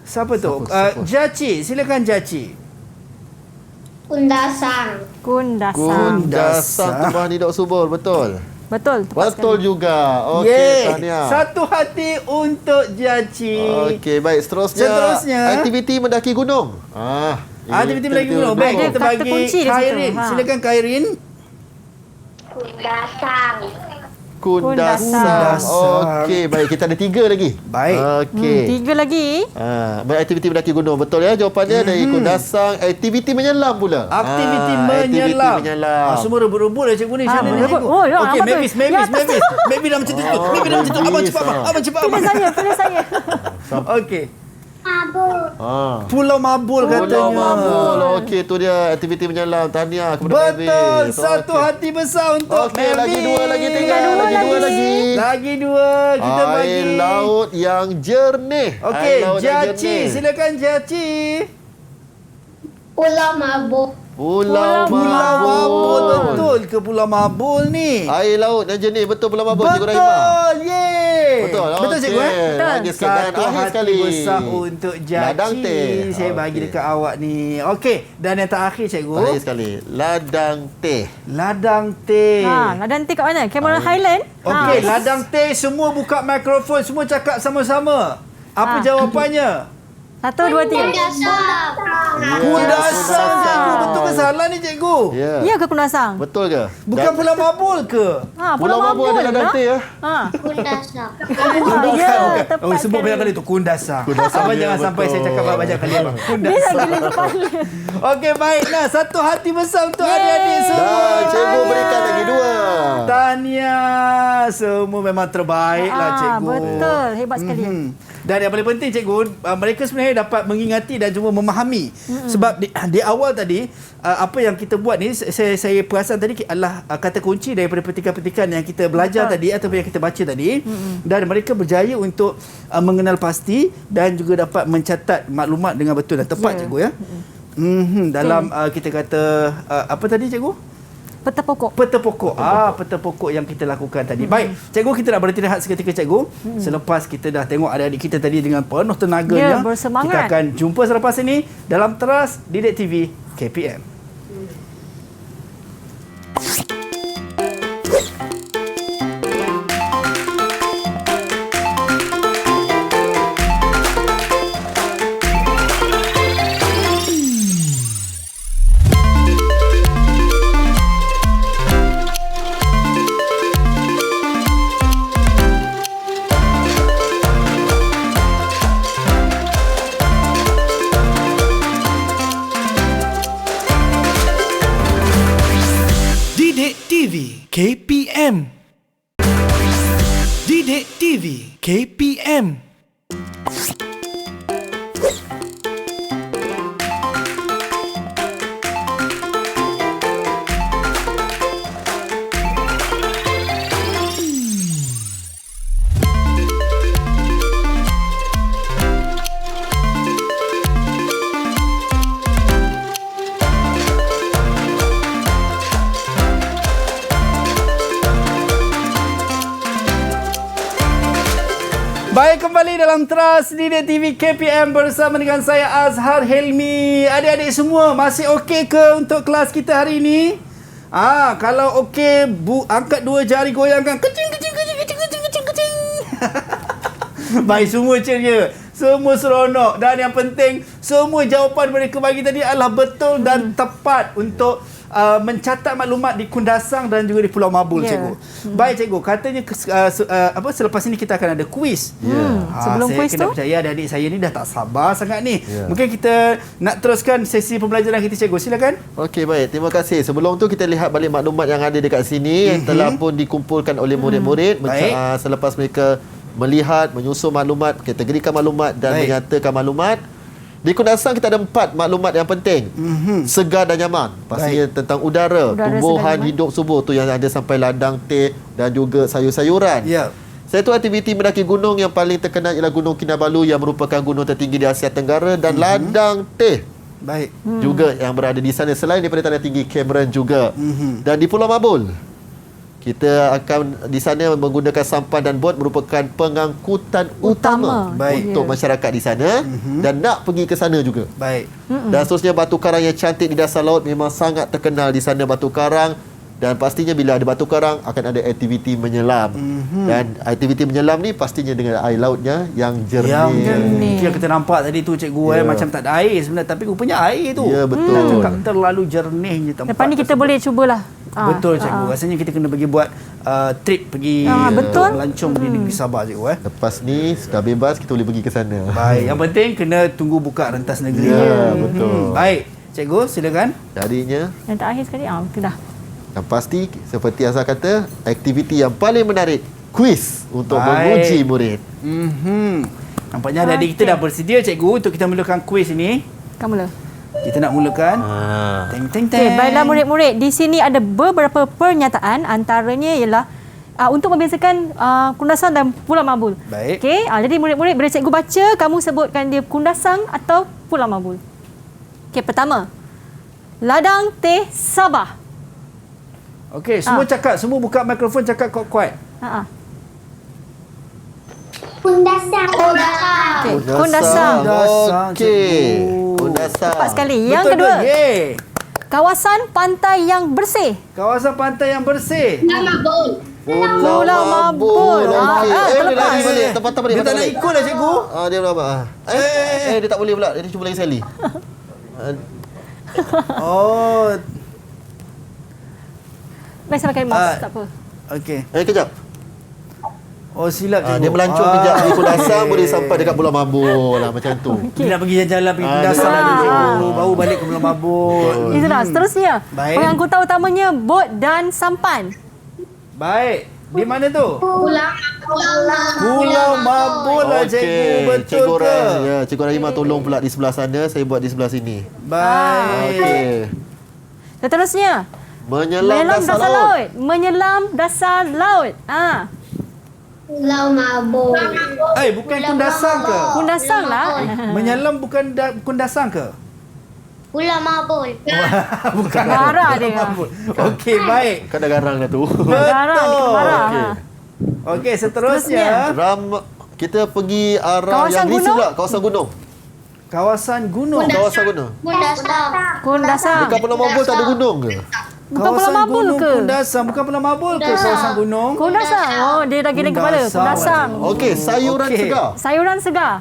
siapa tu? Siapa? Jaci, silakan Jaci. Kundasang. Kundasang. Kundasang tumbuhan hidup subur, betul. Betul. Tepat Betul sekali. juga. Okey, Yeay. tahniah. Satu hati untuk Jaci. Okey, baik. Seterusnya. Aktiviti mendaki gunung. Aktiviti mendaki gunung. Baik, kita Kata bagi kunci di situ. Khairin. Silakan Khairin. Kundasang. Kundasang. Okey, baik. Kita ada 3 lagi. Baik. Okey. 3 lagi. Baik, aktiviti mendaki gunung. Betul ya jawapannya dari Kundasang. Aktiviti menyelam pula. Aktiviti Aktiviti menyelam. menyelam. Semua rebut-rebut lah cikgu ni. Macam mana ni, berebut. cikgu? Oh, ya, Okey, apa tu? Mavis. Ya, Mavis dah macam tu. Mavis dah macam tu. Abang cepat, abang. Abang cepat, abang. Pilih saya. Okey. Mabul. Pulau Mabul katanya. Pulau Mabul. Okey, tu dia aktiviti menyelam. Tahniah kepada Betul. Mavis. Satu hati besar untuk Okey, lagi 2 lagi tinggal. Tinggal dua Lagi 2 lagi. Lagi 2. Kita bagi. Air laut yang jernih. Okey, Air laut yang Jaci. jernih. Silakan Jaci. Pulau Mabul. Pulau Pulau Mabul. Mabul. Betul ke Pulau Mabul ni? Air laut yang jernih. Betul Pulau Mabul, Cikgu Rahimah. Betul. Yeay. Betul. Betul cikgu Okey. eh? Lagi sikit dan Satu akhir hati sekali. besar untuk Jaci. Ladang teh. Saya bagi Okey. dekat awak ni. Okey. Dan yang terakhir cikgu. Terakhir sekali. Ladang teh. Ladang teh. Ladang teh kat mana? Cameron Highland. Okey, ladang teh. Semua buka mikrofon. Semua cakap sama-sama. Apa jawapannya? 1, 2, 3. Kundasang. Kundasang cikgu. Betul ke salah ni cikgu? Ya. Ya ke Kundasang? Betul ke? Bukan Pulau Mabul ke? Pulau Mabul ada ladang teh ya? Kundasang. Ya, tepat Oh, sebut sekali. banyak kali tu Kundasang. Kundasang, Abang ya, jangan sampai betul. saya cakap banyak kali abang. Dia Kundasang. dah gila kepala. Okey, baiklah. Satu hati besar untuk adik-adik semua. Dan cikgu berikan lagi 2. Tahniah. Semua memang terbaik lah cikgu. Betul. Hebat sekali. Dan yang paling penting cikgu, mereka sebenarnya dapat mengingati dan juga memahami. Sebab di awal tadi, apa yang kita buat ni, saya perasan tadi adalah kata kunci daripada petikan-petikan yang kita belajar tadi ataupun yang kita baca tadi. Dan mereka berjaya untuk mengenal pasti dan juga dapat mencatat maklumat dengan betul dan tepat cikgu ya. Dalam kita kata, apa tadi cikgu? Peta pokok. Peta pokok. Peta pokok yang kita lakukan tadi. Baik, cikgu, kita nak berhenti rehat seketika cikgu. Selepas kita dah tengok adik-adik kita tadi dengan penuh tenaganya. Ya, bersemangat. Kita akan jumpa selepas ini dalam Teras Didik TV KPM. Didik TV KPM. Didik TV KPM. Baik, kembali dalam Teras Didik TV KPM bersama dengan saya Azhar Helmi. Adik-adik semua masih okey ke untuk kelas kita hari ini? Kalau okey, angkat 2 jari, goyangkan. Kecing, kecing, kecing, kecing, kecing, kecing, kecing. Baik, semua ceria. Semua seronok. Dan yang penting, semua jawapan mereka bagi tadi adalah betul dan tepat untuk mencatat maklumat di Kundasang dan juga di Pulau Mabul, cikgu. Baik cikgu, katanya selepas ini kita akan ada kuis. Sebelum kuis saya kena percaya adik-adik saya ni dah tak sabar sangat ni. Mungkin kita nak teruskan sesi pembelajaran kita, cikgu. Silakan. Okey, baik. Terima kasih. Sebelum tu kita lihat balik maklumat yang ada dekat sini yang telah pun dikumpulkan oleh murid-murid selepas mereka melihat, menyusun maklumat, kategorikan maklumat dan Baik. menyatakan maklumat. Di Kundasang kita ada 4 maklumat yang penting. Segar dan nyaman. Pastinya tentang udara tumbuhan segar, hidup subur tu yang ada sampai ladang teh dan juga sayur-sayuran. Ya. Satu aktiviti mendaki gunung yang paling terkenal ialah Gunung Kinabalu yang merupakan gunung tertinggi di Asia Tenggara dan ladang teh Baik. juga yang berada di sana selain daripada tanah tinggi Cameron juga. Dan di Pulau Mabul kita akan di sana menggunakan sampan dan bot merupakan pengangkutan utama Baik. untuk masyarakat di sana dan nak pergi ke sana juga. Baik. Dan seterusnya batu karang yang cantik di dasar laut memang sangat terkenal di sana batu karang. Dan pastinya bila ada batu karang akan ada aktiviti menyelam. Dan aktiviti menyelam ni pastinya dengan air lautnya yang jernih. Yang jernih. Yang kita nampak tadi tu cikgu macam tak ada air sebenarnya tapi rupanya air tu. Ya, betul. Nak cakap terlalu jernihnya tempat. Lepas ni kita boleh cubalah. Betul cikgu. Rasanya kita kena pergi buat trip pergi betul. melancong di negeri Sabah cikgu. Lepas ni sudah bebas kita boleh pergi ke sana. Baik. Yang penting kena tunggu buka rentas negeri. Ya, betul. Baik. Cikgu silakan. Jadinya Yang terakhir sekali, itu dah. yang pasti seperti Azhar kata, aktiviti yang paling menarik kuis untuk Baik. menguji murid. Nampaknya adik-adik kita dah bersedia cikgu untuk kita mulakan kuis ini. Kamu mula. Kita nak mulakan. Teng teng teng. Okey, baiklah murid-murid. Di sini ada beberapa pernyataan, antaranya ialah untuk membezakan Kundasang dan Pulau Mabul. Baik. Okey, jadi murid-murid bila cikgu baca, kamu sebutkan dia Kundasang atau Pulau Mabul. Okey, pertama. Ladang Teh Sabah. Okey, semua cakap, semua buka mikrofon cakap kuat-kuat. Kundasang. Okey, Kundasang. Okey. Kundasang. Tepat sekali. Yang Betul kedua. ke? Yeay. Kawasan pantai yang bersih. Kawasan pantai yang bersih. Pulau Mabul. Okey. Dia Terlepas. lari balik. Tempatan balik. Dia tak nak ikut lah cikgu. Dia berapa? Dia tak boleh pula. Dia cuba lagi sekali. Oh, Baik, saya pakai mouse. Tak apa. okey. Kejap. Oh, silap cikgu. Dia melancong kejap di Kundasang boleh sampai dekat Pulau Mabul lah macam tu. Dia nak pergi jalan-jalan pergi Kundasang lah dulu cikgu. Baru balik ke Pulau Mabul. Itulah. Seterusnya. Baik. Pengangkutan utamanya bot dan sampan. Baik. Di mana tu? Pulau Pulau Mabul lah cikgu. Betul Cikgu ke? Ya, Cikgu Rahimah tolong pula di sebelah sana, saya buat di sebelah sini. Baik. Okey. Seterusnya. Menyelam dasar laut. Menyelam dasar laut. Pulau Mabul. Bukan Kundasang ke? Kundasang lah. Menyelam bukan Kundasang ke? Pulau Mabul. Bukan. Marah dia. Okey, baik. Kan dah garang dah tu. Marah. Dia marah. Okey. Okey, seterusnya. Kita pergi arah Kawasan yang di gunung? sebelah, kawasan gunung. Kawasan gunung. Kawasan gunung. Kundasang. Dekat Pulau Mabul tak ada gunung ke? Bukan Pulau Mabul gunung ke? Kundasang. Bukan Pulau Mabul ke kawasan gunung? Kundasang. Oh, dia dah giling kepala. Kundasang. Kundasang. Okey, sayuran Okey. segar. Sayuran segar.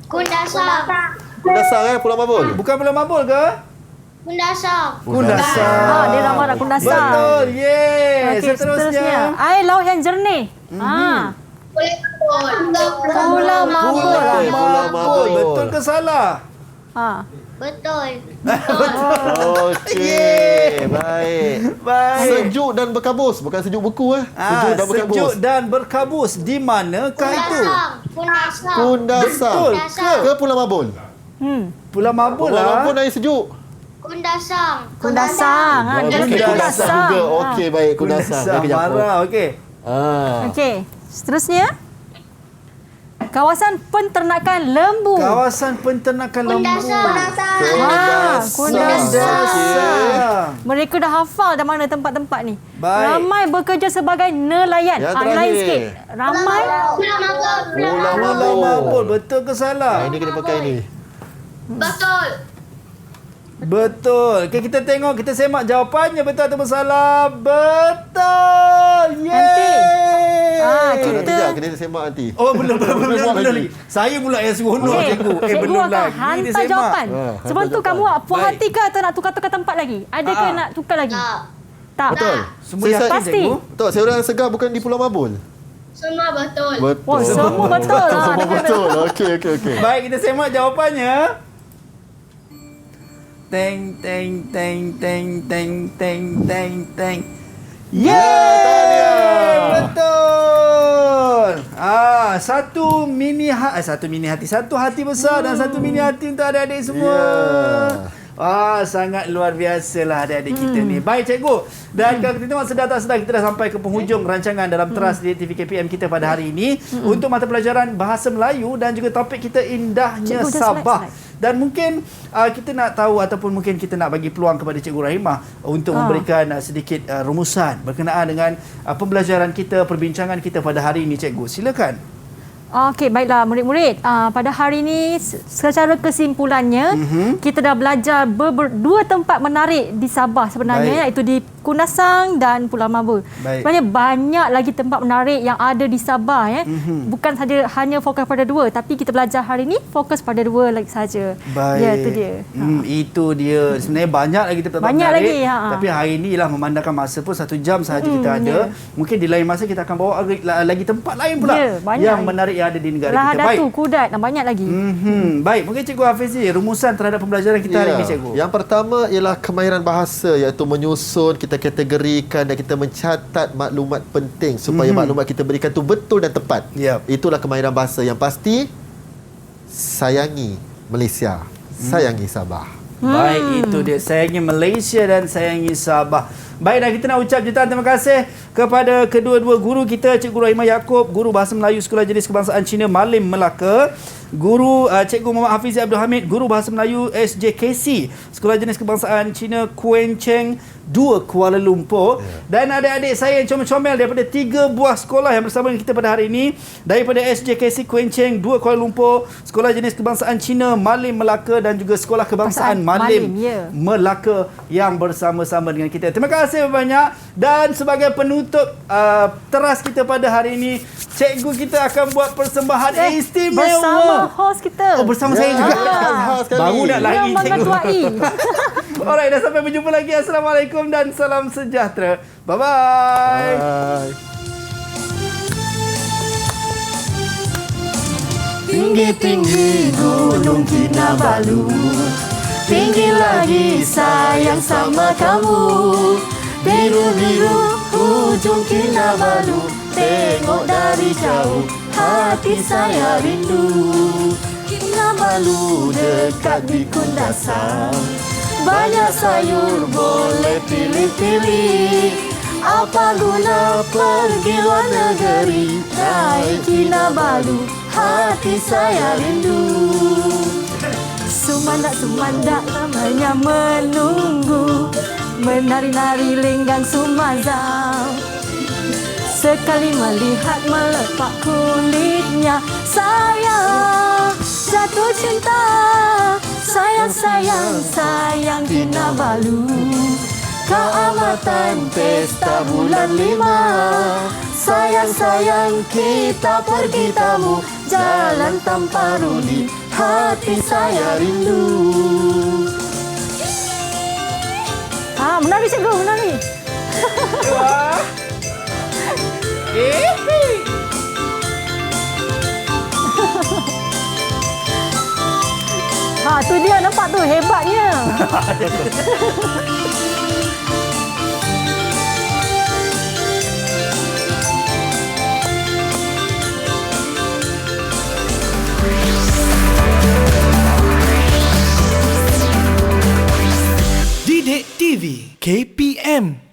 Kundasang. Kundasang Pulau Mabul. Bukan Pulau Mabul ke? Kundasang. Kundasang. Dia dah marah Kundasang. Betul. Yeay. Okey, Seterusnya. Air laut yang jernih. Pulau Mabul. Okey, Pulau Mabul. Betul ke salah? Betul. Okey, baik. Baik. Sejuk dan berkabus, bukan sejuk beku Sejuk dan berkabus. Sejuk dan berkabus. Di manakah itu? Kundasang. Kundasang. Betul Ke Pulau Mabul? Pulau Mabul Pulau lah. Mabul air sejuk. Kundasang. Kundasang. Okey, Kundasang juga. Okey, baik Kundasang. Kundasang. Marah. Okey. Okey, seterusnya. Kawasan penternakan lembu. Kawasan penternakan lembu. Kundasang. Mereka dah hafal dah mana tempat-tempat ni. Baik. Ramai bekerja sebagai nelayan. Yang Lain terakhir. sikit. Ramai. Pulau Pulau Mabul. Mabul. Betul ke salah? Ini kena pakai ni. Betul. Okay, kita tengok, kita semak jawapannya betul atau salah. Betul. Yeay. Kejap, kena semak nanti. Oh, belum lagi. Saya pula yang seronok cikgu. Cikgu Belum akan lagi. hantar jawapan. Sebelum tu kamu puas Baik. hati ke atau nak tukar-tukar tempat lagi? Ada ke nak tukar lagi? Tak. Betul. Semua yakin Pasti. cikgu? Betul, sayuran segar bukan di Pulau Mabul. Semua betul. Betul. Oh, semua betul. Semua betul. Okey. Baik, kita semak jawapannya. Teng teng teng teng teng teng teng teng. Yeay! Betul. Satu hati besar dan satu mini hati untuk adik-adik semua. Sangat luar biasalah adik-adik kita ni. Baik cikgu. Dan kalau kita tengok sedar tak sedar kita dah sampai ke penghujung rancangan dalam Teras Didik TV KPM kita pada hari ini untuk mata pelajaran Bahasa Melayu dan juga topik kita indahnya Cikgu, Sabah. slide. Dan mungkin kita nak tahu ataupun mungkin kita nak bagi peluang kepada Cikgu Rahimah untuk memberikan sedikit rumusan berkenaan dengan pembelajaran kita, perbincangan kita pada hari ini cikgu. Silakan. Okey, baiklah murid-murid. Pada hari ini secara kesimpulannya kita dah belajar dua tempat menarik di Sabah sebenarnya, iaitu di Kundasang dan Pulau Maba. Sebenarnya banyak lagi tempat menarik yang ada di Sabah ya. Bukan saja hanya fokus pada dua, tapi kita belajar hari ini fokus pada dua lagi saja. Baik. Ya, itu dia. Itu dia. Sebenarnya banyak lagi tempat Banyak menarik. lagi, Tapi hari ini lah memandangkan masa pun 1 jam sahaja kita ada. Mungkin di lain masa kita akan bawa lagi tempat lain pula yang menarik yang ada di negara kita. Baik. Datu, Kudat dan banyak lagi. Baik, mungkin Cikgu Hafizi rumusan terhadap pembelajaran kita hari ini cikgu. Yang pertama ialah kemahiran bahasa, iaitu menyusun, kita kategorikan dan kita mencatat maklumat penting supaya maklumat kita berikan tu betul dan tepat. Itulah kemahiran bahasa. Yang pasti, sayangi Malaysia, sayangi Sabah. Baik, itu dia. Sayangi Malaysia dan sayangi Sabah. Baik, dan kita nak ucap jutaan terima kasih kepada kedua-dua guru kita, Cikgu Rahimah Yaakob, Guru Bahasa Melayu Sekolah Jenis Kebangsaan Cina Malim Melaka, Guru Cikgu Muhammad Hafizi Abdul Hamid, Guru Bahasa Melayu SJKC Sekolah Jenis Kebangsaan Cina Kuan Cheng 2 Kuala Lumpur, dan adik-adik saya yang comel-comel daripada 3 buah sekolah yang bersama dengan kita pada hari ini, daripada SJKC Kuan Cheng 2 Kuala Lumpur, Sekolah Jenis Kebangsaan Cina Malim Melaka dan juga Sekolah Kebangsaan Malim Melaka yang bersama-sama dengan kita. Terima kasih banyak. Dan sebagai penutup teras kita pada hari ini, cikgu kita akan buat persembahan istimewa bersama host kita. Bersama saya juga. Baru nak lagi cikgu. Alright, dah sampai berjumpa lagi. Assalamualaikum dan salam sejahtera. Bye-bye. Tinggi-tinggi gunung Kinabalu, tinggi lagi sayang sama kamu. Biru-biru ujung Kinabalu, tengok dari jauh hati saya rindu. Kinabalu dekat di Kundasang, banyak sayur boleh pilih-pilih. Apa guna pergi luar negeri, naik Kinabalu hati saya rindu. Sumandak-sumandak namanya menunggu, menari-nari linggang Sumazam. Sekali melihat melepak kulitnya, sayang jatuh cinta. Sayang, sayang, sayang Kinabalu. Keamatan pesta bulan 5, sayang, sayang kita pergi tamu, jalan tanpa ruli, hati saya rindu. Menari cikgu, menari. Tu dia, nampak tu hebatnya. Didik TV KPM